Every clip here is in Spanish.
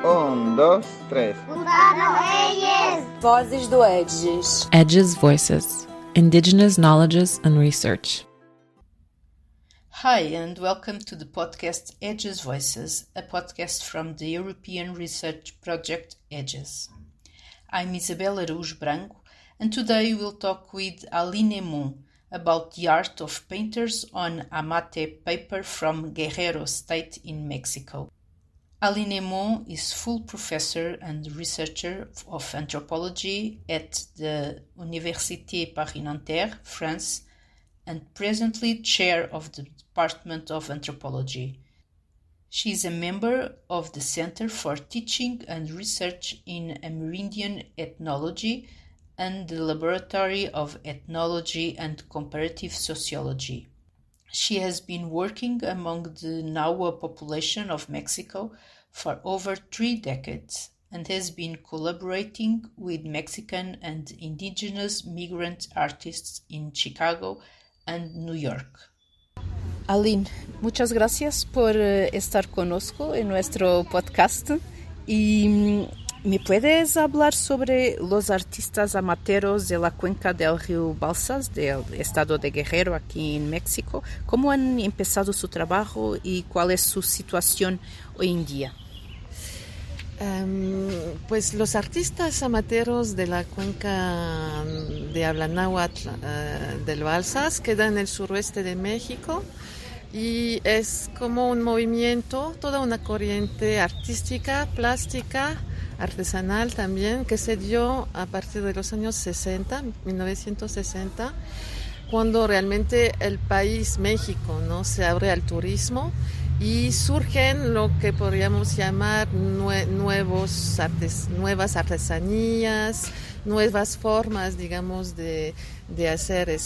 Dos, três. Vozes do Edges. Edges Voices, Indigenous Knowledges and Research. Hi, and welcome to the podcast Edges Voices, a podcast from the European research project Edges. I'm Isabel Araújo Branco, and today we'll talk with Aline Emon about the art of painters on Amate paper from Guerrero State in Mexico. Aline Emon is full professor and researcher of anthropology at the Université Paris-Nanterre, France, and presently chair of the Department of Anthropology. She is a member of the Center for Teaching and Research in Amerindian Ethnology and the Laboratory of Ethnology and Comparative Sociology. She has been working among the Nahua population of Mexico for over 3 decades and has been collaborating with Mexican and indigenous migrant artists in Chicago and New York. Aline, muchas gracias por estar conozco en nuestro podcast y ¿me puedes hablar sobre los artistas amateros de la cuenca del río Balsas, del estado de Guerrero, aquí en México? ¿Cómo han empezado su trabajo y cuál es su situación hoy en día? Pues los artistas amateros de la cuenca de habla náhuatl del Balsas quedan en el suroeste de México y es como un movimiento, toda una corriente artística, plástica, artesanal también, que se dio a partir de los años 60, 1960, cuando realmente el país, México, ¿no?, se abre al turismo y surgen lo que podríamos llamar nuevas artesanías, nuevas formas, digamos, de hacer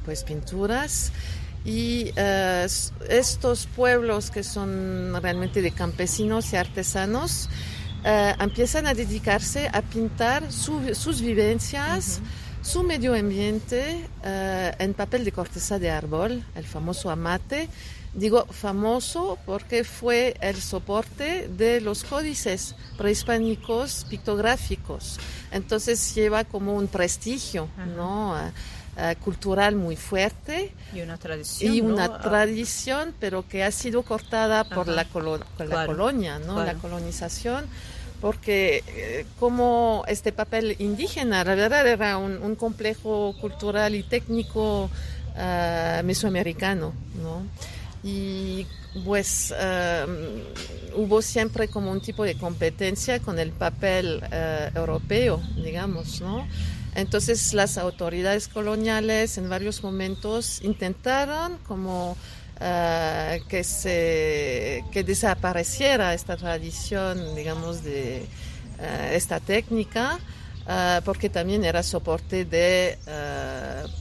pues pinturas. Y estos pueblos que son realmente de campesinos y artesanos empiezan a dedicarse a pintar sus vivencias, su medio ambiente en papel de corteza de árbol, el famoso amate. Digo famoso porque fue el soporte de los códices prehispánicos pictográficos. Entonces lleva como un prestigio, ¿no?, cultural muy fuerte. Y una tradición. Y una tradición, pero que ha sido cortada por la colonia, ¿no?, claro, la colonización. Porque como este papel indígena, la verdad era un complejo cultural y técnico mesoamericano, ¿no? Y pues hubo siempre como un tipo de competencia con el papel europeo, digamos, ¿no? Entonces las autoridades coloniales en varios momentos intentaron como que desapareciera esta tradición, digamos, de esta técnica, porque también era soporte de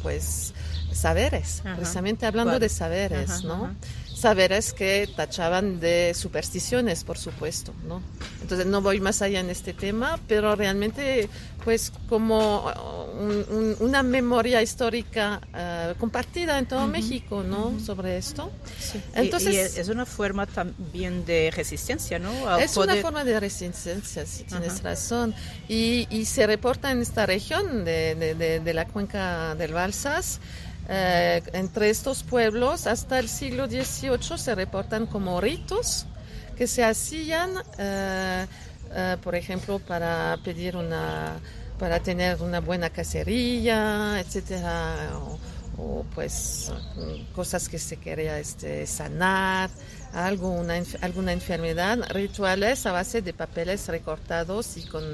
pues saberes, precisamente hablando de saberes, ¿no? Saberes que tachaban de supersticiones, por supuesto, ¿no? Entonces no voy más allá en este tema, pero realmente pues como una memoria histórica compartida en todo México, ¿no?, sobre esto. Sí. Entonces, y es una forma también de resistencia, ¿no? Una forma de resistencia, sí, tienes razón. Y se reporta en esta región de la cuenca del Balsas. Entre estos pueblos hasta el siglo XVIII se reportan como ritos que se hacían, por ejemplo, para tener una buena cacería, etcétera, o pues cosas que se quería sanar, alguna enfermedad, rituales a base de papeles recortados y con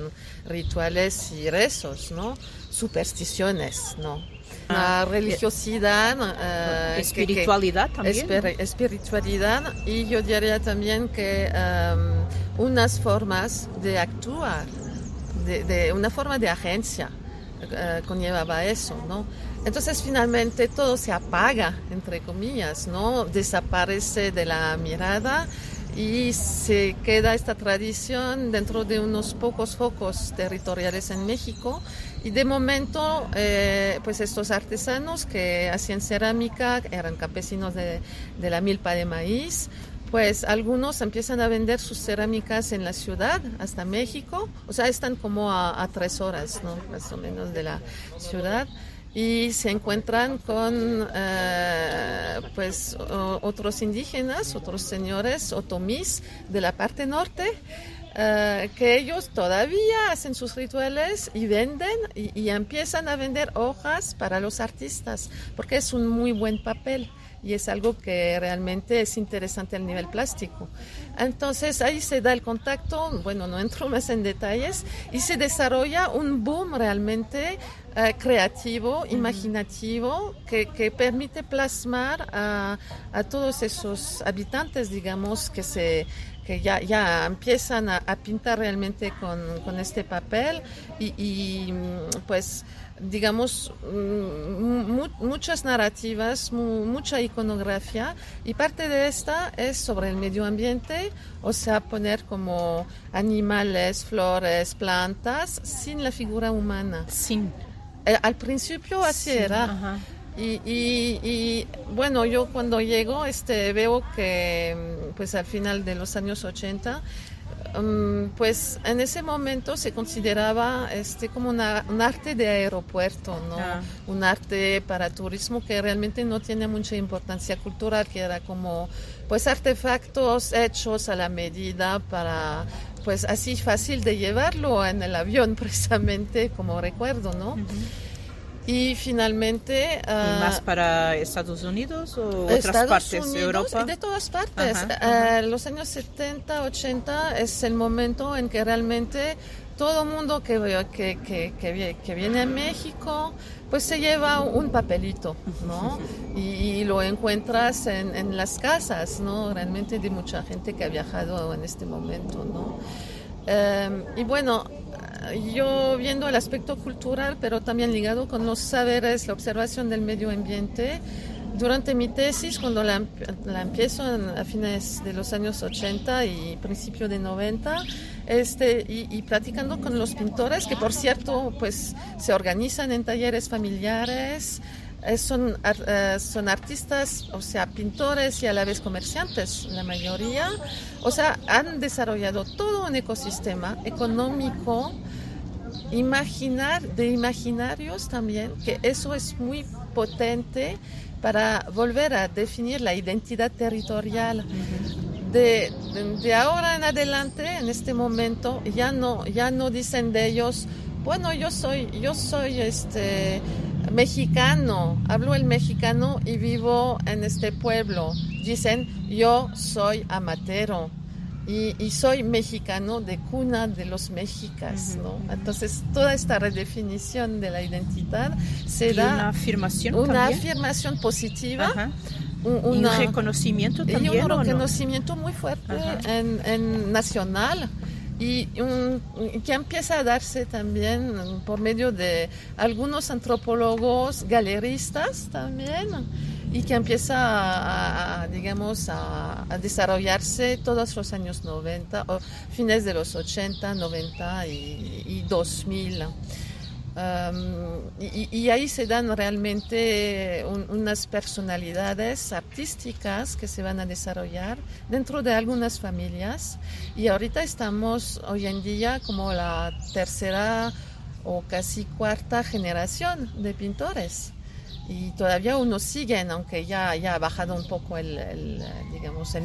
rituales y rezos, ¿no? Supersticiones, ¿no? La religiosidad, espiritualidad también. Espiritualidad, y yo diría también que unas formas de actuar, de una forma de agencia conllevaba eso, ¿no? Entonces finalmente todo se apaga, entre comillas, ¿no? Desaparece de la mirada y se queda esta tradición dentro de unos pocos focos territoriales en México. Y de momento, pues estos artesanos que hacían cerámica eran campesinos de la milpa de maíz, pues algunos empiezan a vender sus cerámicas en la ciudad, hasta México. O sea, están como a 3 horas, ¿no? Más o menos de la ciudad. Y se encuentran con pues otros indígenas, otros señores otomís de la parte norte, que ellos todavía hacen sus rituales y venden y empiezan a vender hojas para los artistas, porque es un muy buen papel y es algo que realmente es interesante a nivel plástico. Entonces ahí se da el contacto, bueno, no entro más en detalles, y se desarrolla un boom realmente creativo, imaginativo, que permite plasmar a todos esos habitantes, digamos, que ya empiezan a pintar realmente con este papel y pues digamos muchas narrativas, mucha iconografía, y parte de esta es sobre el medio ambiente, o sea, poner como animales, flores, plantas sin la figura humana. Al principio así era. Ajá. Y bueno, yo cuando llego veo que pues al final de los años 80, pues en ese momento se consideraba como un arte de aeropuerto, ¿no? Un arte para turismo que realmente no tiene mucha importancia cultural, que era como pues artefactos hechos a la medida para pues así fácil de llevarlo en el avión, precisamente como recuerdo, ¿no? Uh-huh. Y finalmente... ¿Y más para Estados Unidos o otras partes de Europa? De todas partes. Ajá. Los años 70, 80 es el momento en que realmente todo mundo que viene a México pues se lleva un papelito, ¿no? Y lo encuentras en las casas, ¿no? Realmente de mucha gente que ha viajado en este momento, ¿no? Y bueno, yo viendo el aspecto cultural, pero también ligado con los saberes, la observación del medio ambiente, durante mi tesis, cuando la empiezo a fines de los años 80 y principio de 90, y platicando con los pintores, que por cierto pues se organizan en talleres familiares, son artistas, o sea, pintores y a la vez comerciantes, la mayoría. O sea, han desarrollado todo un ecosistema económico, de imaginarios también, que eso es muy potente para volver a definir la identidad territorial. De ahora en adelante, en este momento, ya no dicen de ellos, bueno, yo soy mexicano, hablo el mexicano y vivo en este pueblo. Dicen, yo soy amatero y soy mexicano de cuna de los mexicas, ¿no? Entonces, toda esta redefinición de la identidad se da una afirmación positiva. Ajá. Un reconocimiento también. Y un reconocimiento muy fuerte en nacional. Y que empieza a darse también por medio de algunos antropólogos galeristas también, y que empieza a desarrollarse todos los años 90, o fines de los 80, 90 y 2000. Y ahí se dan realmente unas personalidades artísticas que se van a desarrollar dentro de algunas familias, y ahorita estamos hoy en día como la tercera o casi cuarta generación de pintores, y todavía unos siguen, aunque ya ha bajado un poco el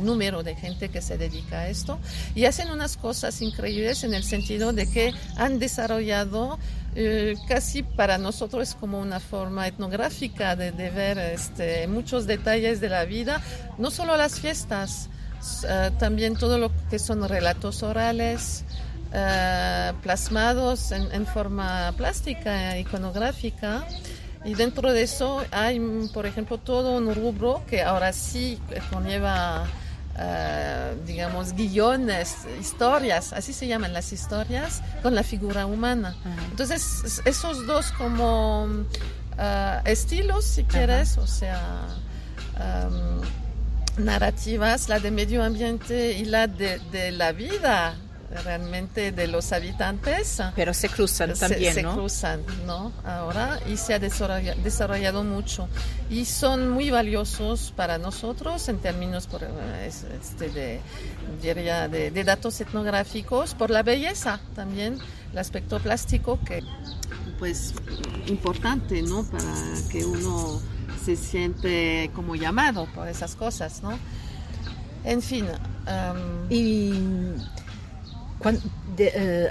número de gente que se dedica a esto, y hacen unas cosas increíbles en el sentido de que han desarrollado casi para nosotros como una forma etnográfica de ver muchos detalles de la vida, no solo las fiestas, también todo lo que son relatos orales, plasmados en forma plástica, iconográfica. Y dentro de eso hay, por ejemplo, todo un rubro que ahora sí conlleva, guiones, historias, así se llaman las historias, con la figura humana. Ajá. Entonces, esos dos como estilos, si quieres, o sea, narrativas, la de medio ambiente y la de la vida realmente de los habitantes. Pero se cruzan también, se ¿no? cruzan, ¿no? Ahora, y se ha desarrollado mucho. Y son muy valiosos para nosotros en términos de datos etnográficos, por la belleza también, el aspecto plástico que pues importante, ¿no? Para que uno se siente como llamado por esas cosas, ¿no? En fin. Y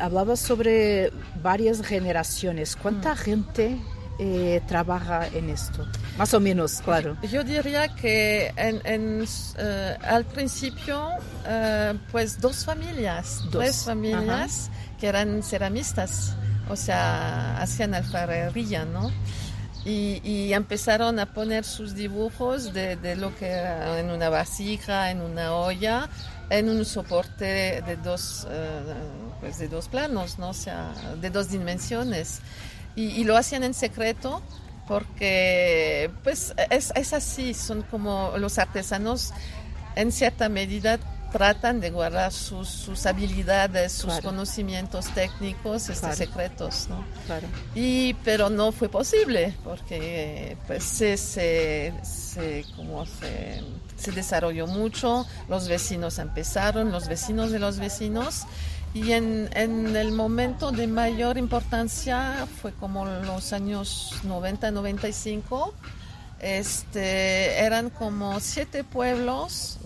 hablabas sobre varias generaciones. ¿Cuánta gente trabaja en esto? Más o menos, claro. Yo diría que al principio, pues tres familias que eran ceramistas, o sea, hacían alfarería, ¿no? Y empezaron a poner sus dibujos de lo que era en una vasija, en una olla, en un soporte de dos planos, ¿no? O sea, de dos dimensiones. Y lo hacían en secreto porque pues es así, son como los artesanos en cierta medida tratan de guardar sus habilidades, sus conocimientos técnicos, secretos, ¿no? Claro. Pero no fue posible porque pues se desarrolló mucho, los vecinos empezaron, los vecinos de los vecinos, y en el momento de mayor importancia fue como los años 90-95. Eran como 7 pueblos.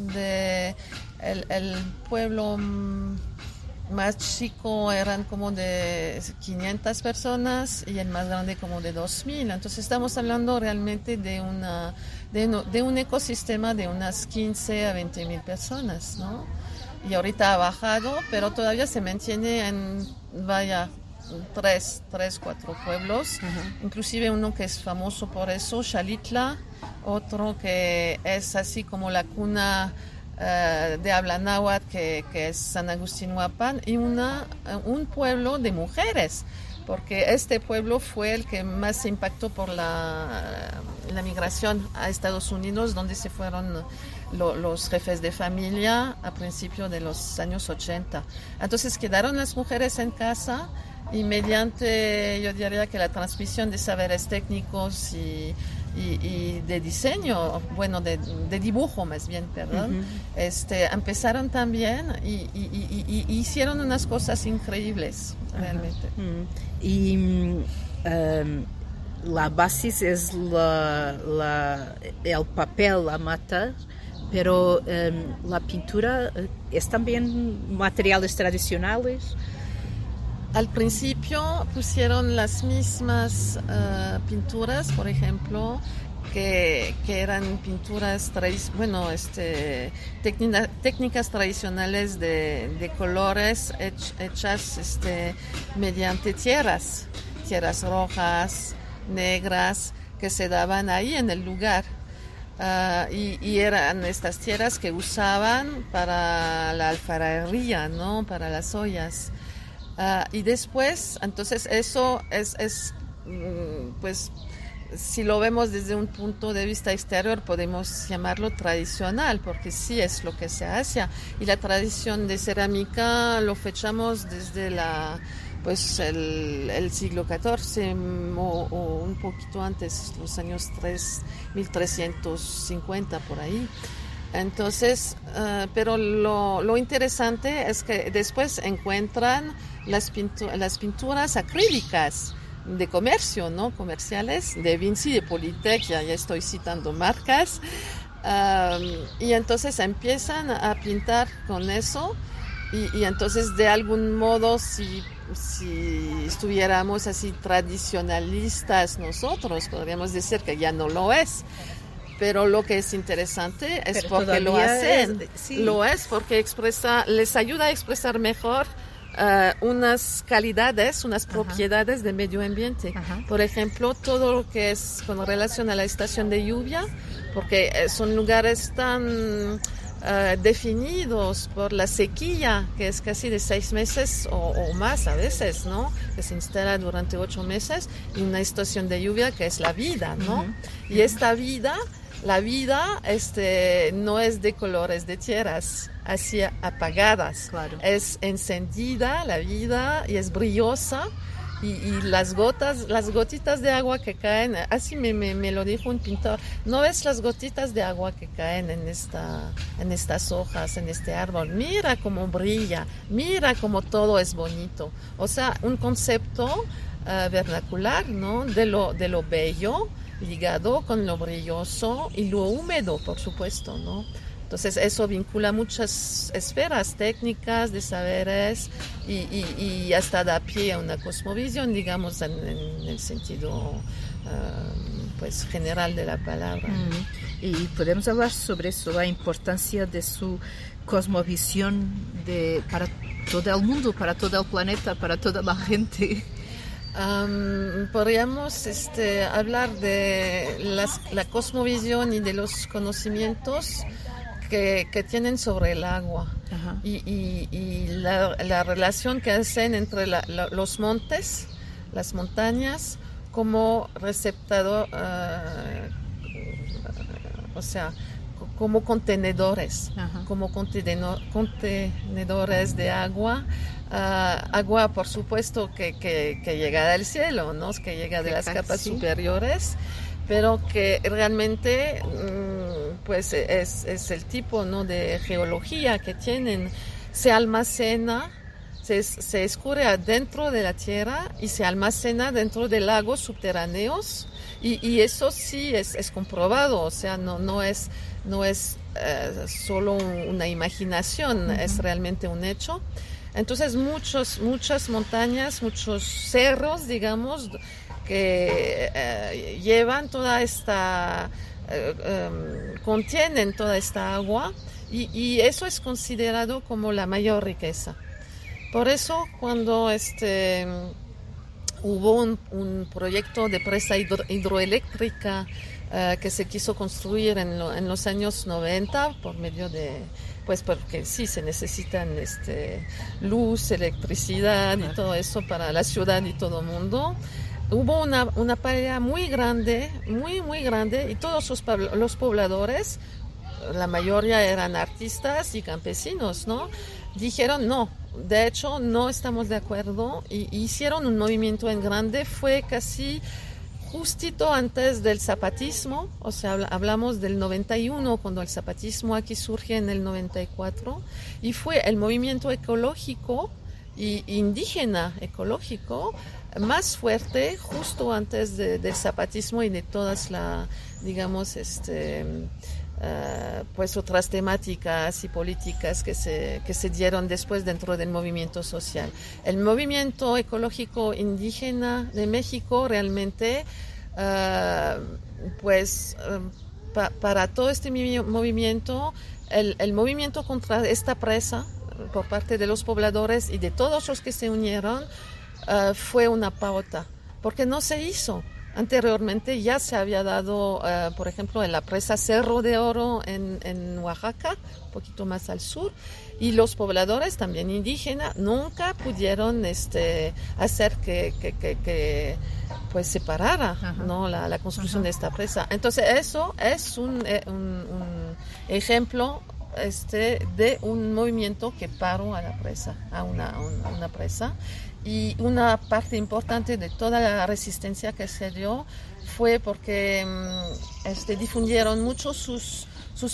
El pueblo más chico eran como de 500 personas y el más grande como de 2,000. Entonces estamos hablando realmente de un ecosistema de unas 15 a 20,000 personas, ¿no? Y ahorita ha bajado, pero todavía se mantiene en, 4 pueblos, inclusive uno que es famoso por eso, Xalitla, otro que es así como la cuna de habla náhuatl, que es San Agustín Huapan, y un pueblo de mujeres, porque este pueblo fue el que más se impactó por la migración a Estados Unidos, donde se fueron los jefes de familia a principios de los años 80. Entonces quedaron las mujeres en casa y mediante, yo diría que la transmisión de saberes técnicos y de diseño, bueno, de dibujo más bien, perdón, empezaron también y hicieron unas cosas increíbles, realmente. Y la base es el papel, la mata, pero la pintura es también materiales tradicionales. Al principio pusieron las mismas pinturas, por ejemplo, que eran pinturas, técnicas tradicionales de colores hechas mediante tierras rojas, negras, que se daban ahí en el lugar. Y eran estas tierras que usaban para la alfarería, ¿no? Para las ollas. Y después, entonces eso es pues, si lo vemos desde un punto de vista exterior, podemos llamarlo tradicional, porque sí es lo que se hace. Y la tradición de cerámica lo fechamos desde el siglo XIV o un poquito antes, los años 1350 por ahí. Entonces, pero lo interesante es que después encuentran las pinturas acrílicas de comercio, ¿no? Comerciales, de Vinci, de Politec, ya estoy citando marcas, y entonces empiezan a pintar con eso, y entonces de algún modo, si estuviéramos así tradicionalistas nosotros, podríamos decir que ya no lo es. Pero lo que es interesante es porque lo hacen. Lo es porque les ayuda a expresar mejor unas calidades, unas propiedades del medio ambiente. Por ejemplo, todo lo que es con relación a la estación de lluvia, porque son lugares tan definidos por la sequía, que es casi de 6 meses o más a veces, ¿no? Que se instala durante 8 meses, y una estación de lluvia que es la vida, ¿no? Y esta vida la vida no es de colores de tierras así apagadas. Claro. Es encendida la vida y es brillosa. Y las gotitas de agua que caen, así me lo dijo un pintor, no ves las gotitas de agua que caen en estas hojas, en este árbol, mira cómo brilla, mira cómo todo es bonito. O sea, un concepto vernacular, ¿no? de lo bello, ligado con lo brilloso y lo húmedo, por supuesto, ¿no? Entonces eso vincula muchas esferas técnicas de saberes y hasta da pie a una cosmovisión, digamos, en el sentido pues general de la palabra. Y podemos hablar sobre eso, la importancia de su cosmovisión para todo el mundo, para todo el planeta, para toda la gente. Podríamos hablar de la cosmovisión y de los conocimientos que tienen sobre el agua. Ajá. y la relación que hacen entre los montes, las montañas, como receptador, o sea, como contenedores, Ajá. como contenedores de agua. Agua, por supuesto, que llega del cielo, ¿no? Que llega de las capas superiores, pero que realmente pues es el tipo, ¿no? de geología que tienen. Se almacena, se escurre adentro de la tierra y se almacena dentro de lagos subterráneos y eso sí es comprobado, o sea, no es solo una imaginación, es realmente un hecho. Entonces muchas montañas, muchos cerros, digamos, que llevan toda esta, contienen toda esta agua y eso es considerado como la mayor riqueza. Por eso cuando hubo un proyecto de presa hidroeléctrica que se quiso construir en los años 90 por medio de, pues porque sí se necesitan luz, electricidad y todo eso para la ciudad y todo el mundo. Hubo una pelea muy grande y todos los pobladores, la mayoría eran artistas y campesinos, ¿no? Dijeron no, de hecho no estamos de acuerdo y hicieron un movimiento en grande, fue casi justito antes del zapatismo, o sea, hablamos del 91, cuando el zapatismo aquí surge en el 94, y fue el movimiento ecológico y indígena ecológico más fuerte justo antes del zapatismo y de todas digamos, pues otras temáticas y políticas que se dieron después dentro del movimiento social. El movimiento ecológico indígena de México realmente, para todo este movimiento, el movimiento contra esta presa por parte de los pobladores y de todos los que se unieron fue una pauta, porque no se hizo. Anteriormente ya se había dado, por ejemplo, en la presa Cerro de Oro en Oaxaca, un poquito más al sur, y los pobladores también indígenas nunca pudieron hacer que pues se parara, ¿no? la construcción de esta presa. Entonces eso es un ejemplo de un movimiento que paró a la presa, a una presa. Y una parte importante de toda la resistencia que se dio fue porque difundieron mucho sus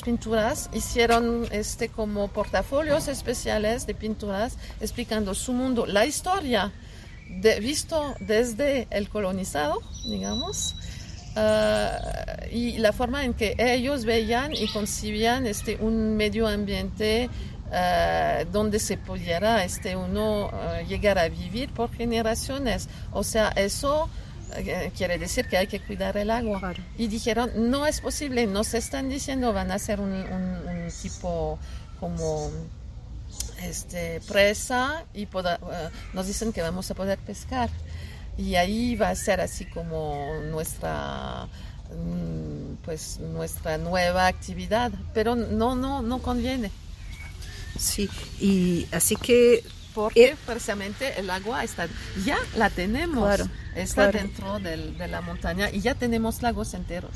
pinturas, hicieron como portafolios especiales de pinturas explicando su mundo, la historia visto desde el colonizado, digamos, y la forma en que ellos veían y concibían un medio ambiente donde se pudiera uno llegar a vivir por generaciones. O sea, eso quiere decir que hay que cuidar el agua. Claro. Y dijeron, no es posible, nos están diciendo van a hacer un tipo como presa y nos dicen que vamos a poder pescar. Y ahí va a ser así como nuestra nueva actividad, pero no conviene. Sí, y así que... Porque precisamente el agua ya la tenemos, claro, está dentro de la montaña y ya tenemos lagos enteros.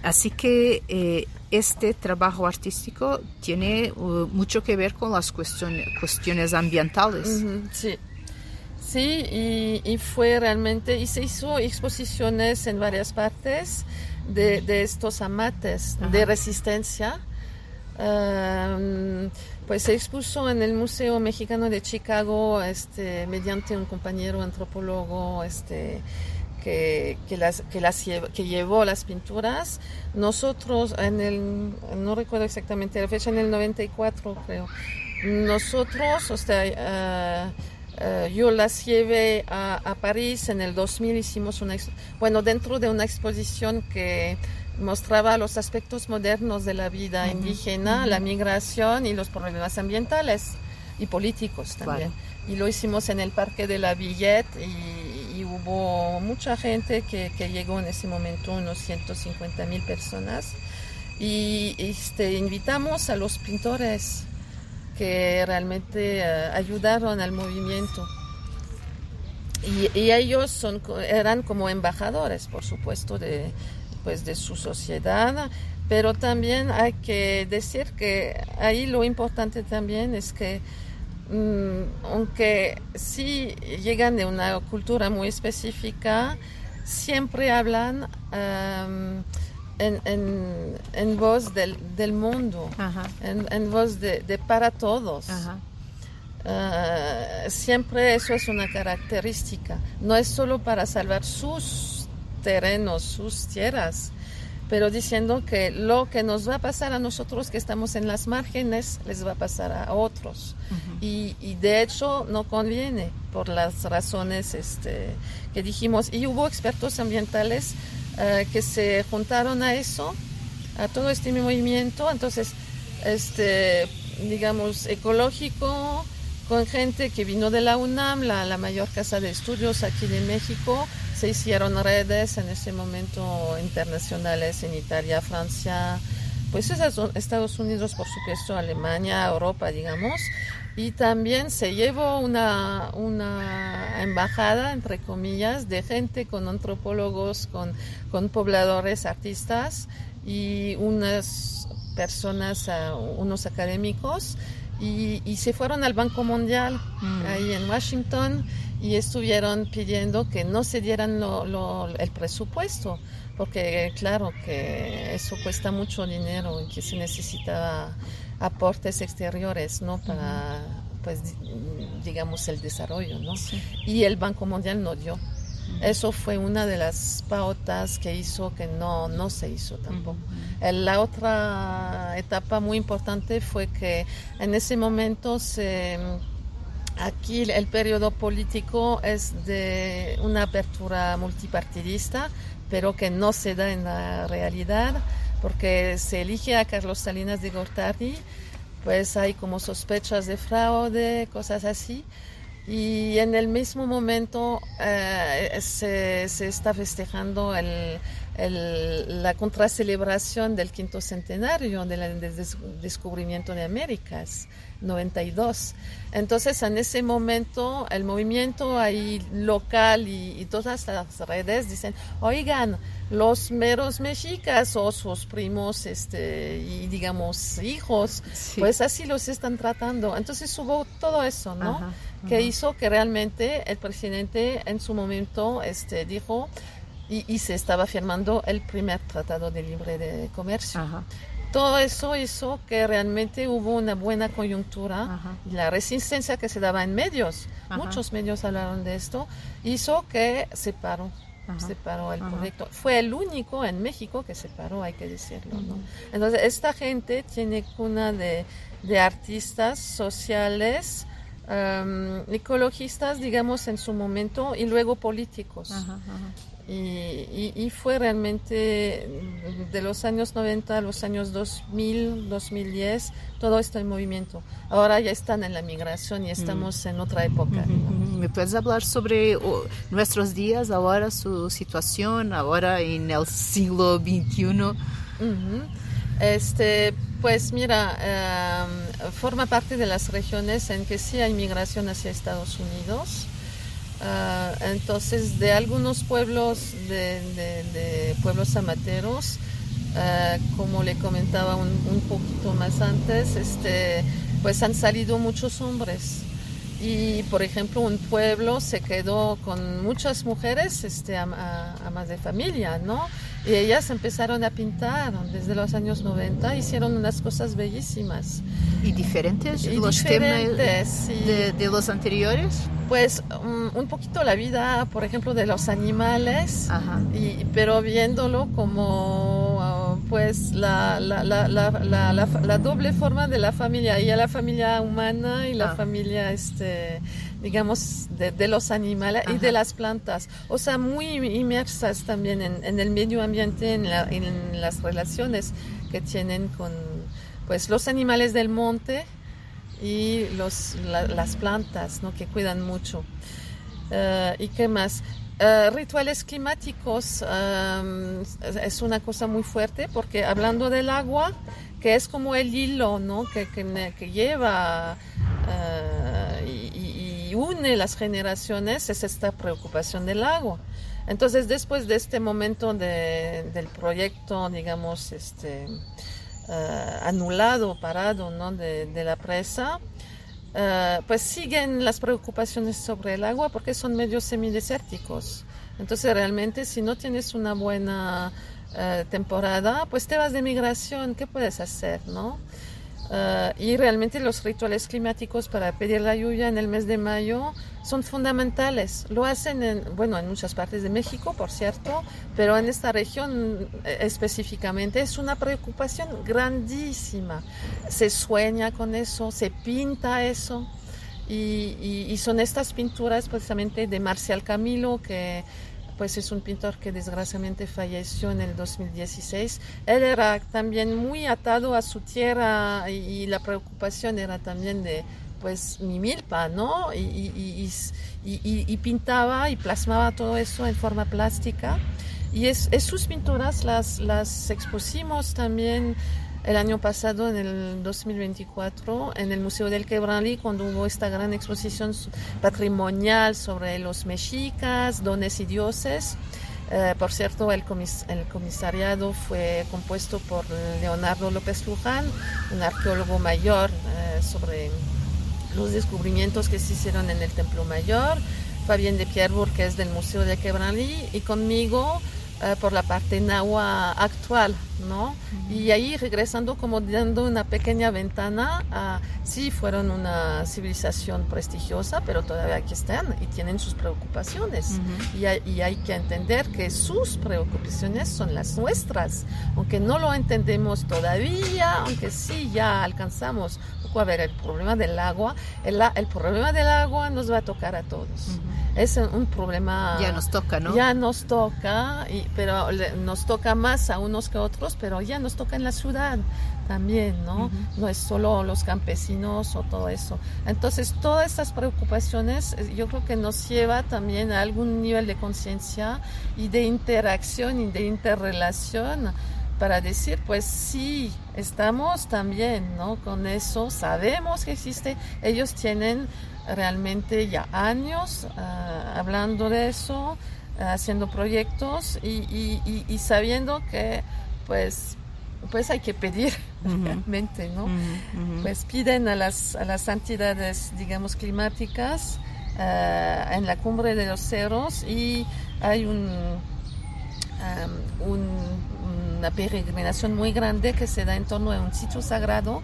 Así que este trabajo artístico tiene mucho que ver con las cuestiones ambientales. Sí. Sí, y fue realmente, y se hizo exposiciones en varias partes de estos amantes de resistencia. Pues se expuso en el Museo Mexicano de Chicago mediante un compañero antropólogo que llevó las pinturas. Nosotros no recuerdo exactamente la fecha, en el 94 creo, nosotros, yo las llevé a París en el 2000, hicimos dentro de una exposición que mostraba los aspectos modernos de la vida indígena, la migración y los problemas ambientales y políticos también. Vale. Y lo hicimos en el Parque de la Villette y hubo mucha gente que llegó en ese momento, unos 150,000 personas. Y invitamos a los pintores que realmente ayudaron al movimiento. Y ellos eran como embajadores, por supuesto, de su sociedad, pero también hay que decir que ahí lo importante también es que aunque sí llegan de una cultura muy específica, siempre hablan en voz del mundo, en voz de para todos. Siempre eso es una característica, no es solo para salvar sus terrenos, sus tierras, pero diciendo que lo que nos va a pasar a nosotros que estamos en las márgenes les va a pasar a otros. Y de hecho no conviene por las razones que dijimos. Y hubo expertos ambientales que se juntaron a eso, a todo este movimiento, entonces digamos ecológico, con gente que vino de la UNAM, la mayor casa de estudios aquí de México. Se hicieron redes en ese momento internacionales en Italia, Francia, pues Estados Unidos, por supuesto, Alemania, Europa, digamos. Y también se llevó una embajada, entre comillas, de gente con antropólogos, con pobladores, artistas y unas personas, unos académicos. Y se fueron al Banco Mundial, ahí en Washington, y estuvieron pidiendo que no se dieran el presupuesto, porque claro que eso cuesta mucho dinero y que se necesitaba aportes exteriores, ¿no? Para, pues, digamos, el desarrollo, ¿no? Sí. Y el Banco Mundial no dio. Eso fue una de las pautas que hizo que no se hizo tampoco. La otra etapa muy importante fue que en ese momento aquí el periodo político es de una apertura multipartidista, pero que no se da en la realidad, porque se elige a Carlos Salinas de Gortari, pues hay como sospechas de fraude, cosas así. Y en el mismo momento se está festejando la contracelebración del 5º centenario del descubrimiento de Américas, 92. Entonces, en ese momento, el movimiento ahí local y todas las redes dicen, oigan, los meros mexicas o sus primos y digamos hijos, sí, pues así los están tratando. Entonces hubo todo eso, ¿no? Que hizo que realmente el presidente en su momento dijo y se estaba firmando el primer tratado de libre de comercio. Todo eso hizo que realmente hubo una buena coyuntura y la resistencia que se daba en medios, muchos medios hablaron de esto, hizo que se paró el proyecto. Fue el único en México que se paró, hay que decirlo, ¿no? Entonces, esta gente tiene cuna de artistas sociales, ecologistas, digamos, en su momento, y luego políticos. Y fue realmente de los años 90 a los años 2000, 2010, todo este movimiento. Ahora ya están en la migración y estamos en otra época. ¿Me puedes hablar sobre nuestros días, ahora su situación, ahora en el siglo XXI? Pues mira, forma parte de las regiones en que sí hay migración hacia Estados Unidos. Entonces, de algunos pueblos, de pueblos amateros, como le comentaba un poquito más antes, pues han salido muchos hombres. Y, por ejemplo, un pueblo se quedó con muchas mujeres, amas de familia, ¿no? Y ellas empezaron a pintar desde los años 90, hicieron unas cosas bellísimas. ¿Y diferentes Y los diferentes, temas sí. de los anteriores? Pues un poquito la vida, por ejemplo, de los animales, Ajá. pero viéndolo como pues la doble forma de la familia, y la familia humana y la familia, digamos, de los animales. Ajá. Y de las plantas. O sea, muy inmersas también en el medio ambiente, en las relaciones que tienen con pues los animales del monte y las plantas, ¿no? Que cuidan mucho. ¿Y qué más? Rituales climáticos es una cosa muy fuerte, porque hablando del agua, que es como el hilo, ¿no? que lleva y une las generaciones, es esta preocupación del agua. Entonces, después de este momento del proyecto, digamos, anulado, parado, ¿no? de la presa, pues siguen las preocupaciones sobre el agua, porque son medios semidesérticos. Entonces, realmente, si no tienes una buena temporada, pues te vas de migración. ¿Qué puedes hacer, no? Y realmente los rituales climáticos para pedir la lluvia en el mes de mayo son fundamentales. Lo hacen en muchas partes de México, por cierto, pero en esta región específicamente es una preocupación grandísima. Se sueña con eso, se pinta eso, y son estas pinturas precisamente de Marcial Camilo, que pues es un pintor que desgraciadamente falleció en el 2016. Él era también muy atado a su tierra, y la preocupación era también de pues mi milpa, ¿no? Y pintaba y plasmaba todo eso en forma plástica. Y sus pinturas las expusimos también el año pasado, en el 2024, en el Museo del Quebranlí, cuando hubo esta gran exposición patrimonial sobre los mexicas, dones y dioses. Por cierto, el comisariado fue compuesto por Leonardo López Luján, un arqueólogo mayor, sobre los descubrimientos que se hicieron en el Templo Mayor, Fabien de Pierrebourg, que es del Museo del Quebranlí, y conmigo por la parte náhuatl actual, ¿no? Y ahí regresando, como dando una pequeña ventana sí, fueron una civilización prestigiosa, pero todavía aquí están y tienen sus preocupaciones. Y hay que entender que sus preocupaciones son las nuestras, aunque no lo entendemos todavía, aunque sí ya alcanzamos a ver el problema del agua. El problema del agua nos va a tocar a todos. Es un problema... Ya nos toca, ¿no? Ya nos toca, pero nos toca más a unos que a otros, pero ya nos toca en la ciudad también, ¿no? No es solo los campesinos o todo eso. Entonces, todas estas preocupaciones yo creo que nos lleva también a algún nivel de conciencia y de interacción y de interrelación, para decir, pues sí, estamos también, ¿no? Con eso, sabemos que existe. Ellos tienen realmente ya años hablando de eso, haciendo proyectos y sabiendo que pues hay que pedir realmente, ¿no? Pues piden a las entidades, digamos, climáticas en la cumbre de los cerros, y hay una peregrinación muy grande que se da en torno a un sitio sagrado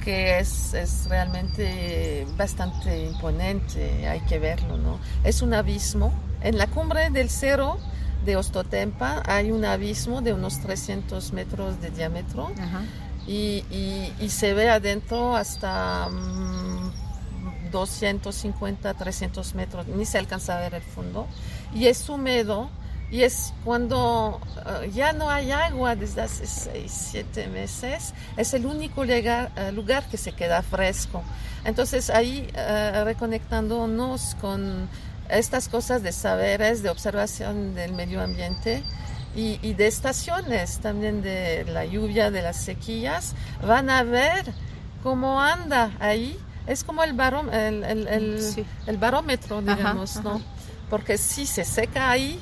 que es realmente bastante imponente, hay que verlo, ¿no? Es un abismo. En la cumbre del cerro de Ostotempa hay un abismo de unos 300 metros de diámetro. Y se ve adentro hasta 250, 300 metros, ni se alcanza a ver el fondo, y es húmedo. Y es cuando ya no hay agua desde hace 6-7 meses, es el único lugar que se queda fresco. Entonces ahí reconectándonos con estas cosas de saberes, de observación del medio ambiente y de estaciones también, de la lluvia, de las sequías, van a ver cómo anda ahí. Es como el barómetro, digamos, ¿no? porque si se seca ahí,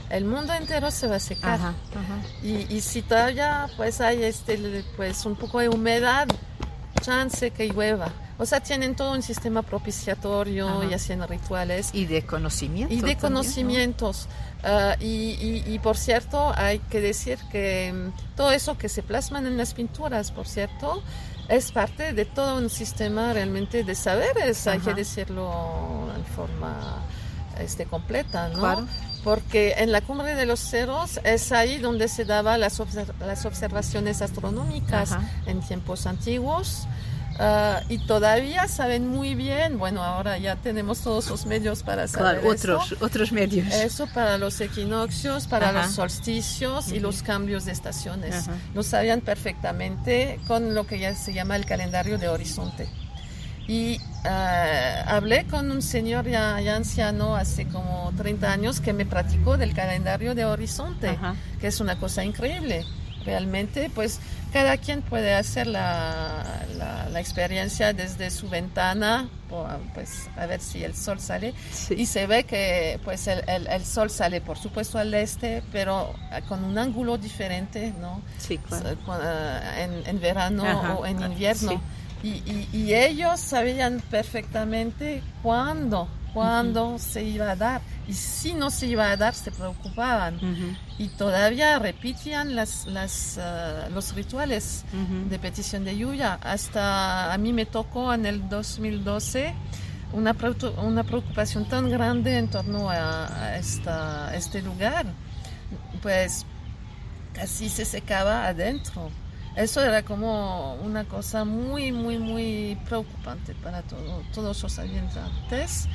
el mundo entero se va a secar. Y si todavía pues hay pues un poco de humedad, chance que llueva. O sea, tienen todo un sistema propiciatorio y hacen rituales. Y de conocimiento. Y de también, conocimientos. ¿No? Y por cierto, hay que decir que todo eso que se plasman en las pinturas, por cierto, es parte de todo un sistema realmente de saberes, hay que decirlo en forma completa, ¿no? Claro. Porque en la Cumbre de los Cerros es ahí donde se daban las observaciones astronómicas en tiempos antiguos. Y todavía saben muy bien, bueno, ahora ya tenemos todos los medios para saber otros medios. Eso para los equinoccios, para los solsticios y los cambios de estaciones. Lo sabían perfectamente con lo que ya se llama el calendario de horizonte. Y hablé con un señor ya anciano hace como 30 años que me platicó del calendario de horizonte, que es una cosa increíble. Realmente, pues cada quien puede hacer la experiencia desde su ventana, pues a ver si el sol sale. Sí. Y se ve que pues el sol sale, por supuesto, al este, pero con un ángulo diferente, ¿no? Sí, claro. En verano o en invierno. Sí. Y ellos sabían perfectamente cuándo se iba a dar, y si no se iba a dar se preocupaban y todavía repetían los rituales de petición de lluvia. Hasta a mí me tocó en el 2012 una preocupación tan grande en torno a este lugar, pues casi se secaba adentro. Eso era como una cosa muy, muy, muy preocupante para todos los habitantes.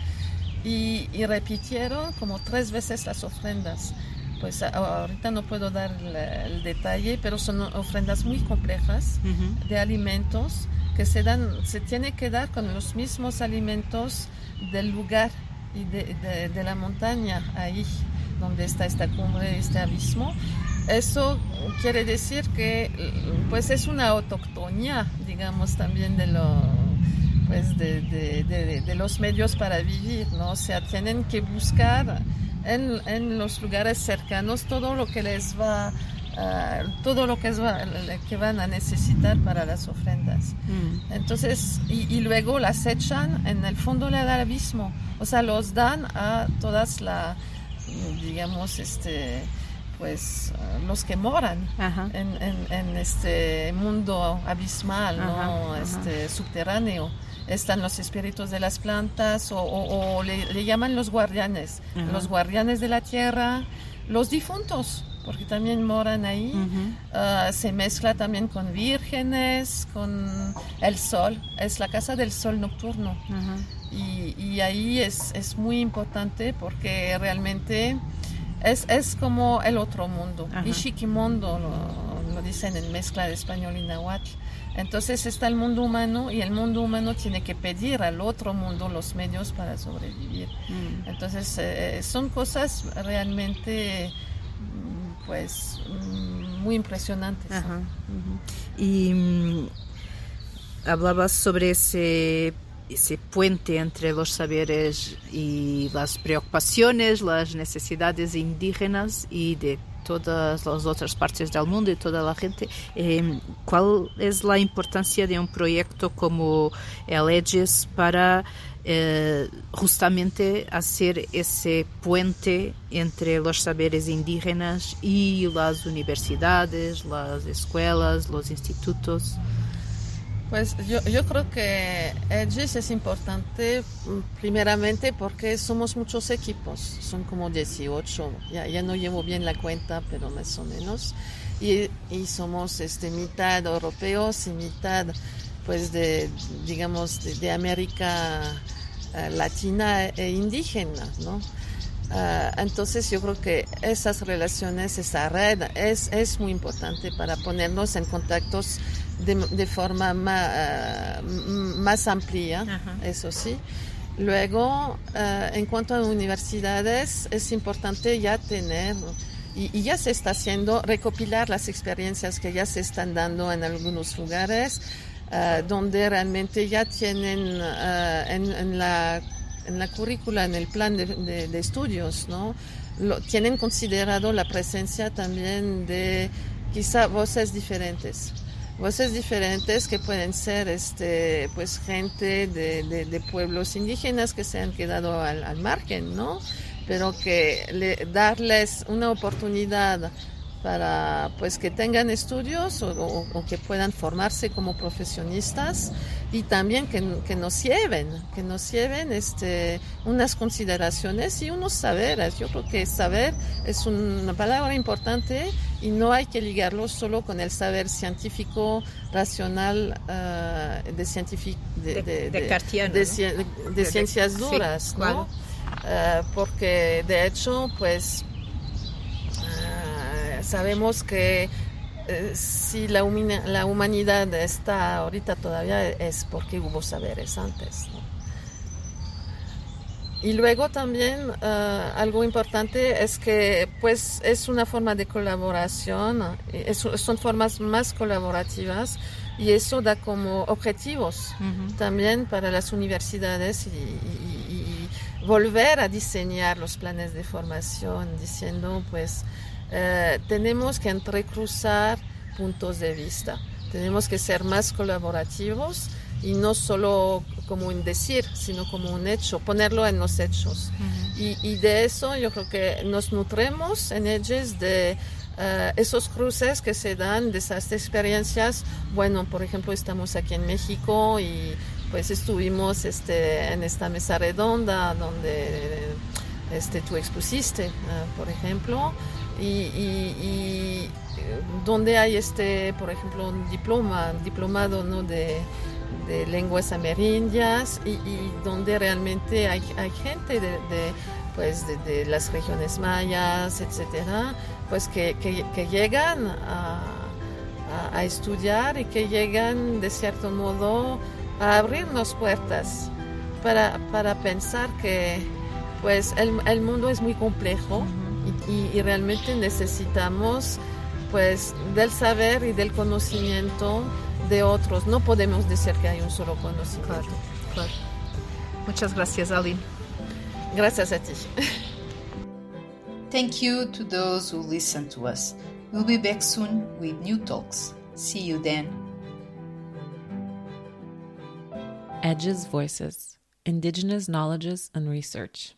Y repitieron como 3 veces las ofrendas. Pues ahorita no puedo dar el detalle, pero son ofrendas muy complejas de alimentos que se tiene que dar con los mismos alimentos del lugar y de la montaña, ahí donde está esta cumbre, este abismo. Eso quiere decir que pues es una autoctonía, digamos, también de los medios para vivir, ¿no? O sea, tienen que buscar en los lugares cercanos todo lo que que van a necesitar para las ofrendas. Entonces, y luego las echan en el fondo del abismo, o sea, los dan a todas digamos, pues los que moran en este mundo abismal, ¿no? Subterráneo. Están los espíritus de las plantas o le llaman los guardianes de la tierra, los difuntos, porque también moran ahí. Se mezcla también con vírgenes, con el sol, es la casa del sol nocturno. Y ahí es muy importante porque realmente es como el otro mundo. Ishikimondo lo dicen en mezcla de español y náhuatl. Entonces está el mundo humano y el mundo humano tiene que pedir al otro mundo los medios para sobrevivir. Entonces son cosas realmente pues muy impresionantes. Y hablabas sobre ese puente entre los saberes y las preocupaciones, las necesidades indígenas y de todas las otras partes del mundo y toda la gente. ¿Cuál es la importancia de un proyecto como el EDGES para justamente hacer ese puente entre los saberes indígenas y las universidades, las escuelas, los institutos? Pues yo creo que EDGES es importante primeramente porque somos muchos equipos, son como 18, ya no llevo bien la cuenta, pero más o menos, y somos mitad europeos y mitad pues de América Latina e indígena, ¿no? Entonces yo creo que esas relaciones, esa red es muy importante para ponernos en contactos de forma más amplia, eso sí. Luego, en cuanto a universidades, es importante ya tener, y ya se está haciendo, recopilar las experiencias que ya se están dando en algunos lugares, donde realmente ya tienen en la en la currícula, en el plan de estudios, ¿no? Tienen considerado la presencia también de quizá voces diferentes que pueden ser pues gente de pueblos indígenas que se han quedado al margen, ¿no? Pero que darles una oportunidad para pues que tengan estudios o que puedan formarse como profesionistas y también que nos lleven unas consideraciones y unos saberes. Yo creo que saber es una palabra importante y no hay que ligarlo solo con el saber científico, racional, Cartiano, de ciencias duras, sí, ¿no? Porque de hecho, pues sabemos que si la humanidad está ahorita todavía es porque hubo saberes antes, ¿no? Y luego también algo importante es que pues es una forma de colaboración, son formas más colaborativas y eso da como objetivos también para las universidades y volver a diseñar los planes de formación diciendo pues tenemos que entrecruzar puntos de vista, tenemos que ser más colaborativos y no solo como un decir, sino como un hecho, ponerlo en los hechos. Y de eso yo creo que nos nutremos en ellos de esos cruces que se dan, de esas experiencias. Bueno, por ejemplo, estamos aquí en México y pues estuvimos en esta mesa redonda donde tú expusiste, por ejemplo, y donde hay por ejemplo, un diplomado, ¿no? de lenguas amerindias y donde realmente hay gente de las regiones mayas, etcétera, pues que llegan a estudiar y que llegan de cierto modo a abrirnos puertas para pensar que pues el mundo es muy complejo y realmente necesitamos pues del saber y del conocimiento de otros. No podemos decir que hay un solo conocimiento. Claro. Muchas gracias, Aline. Gracias a ti. Thank you to those who listen to us. We'll be back soon with new talks. See you then. Edges Voices, Indigenous Knowledges and Research.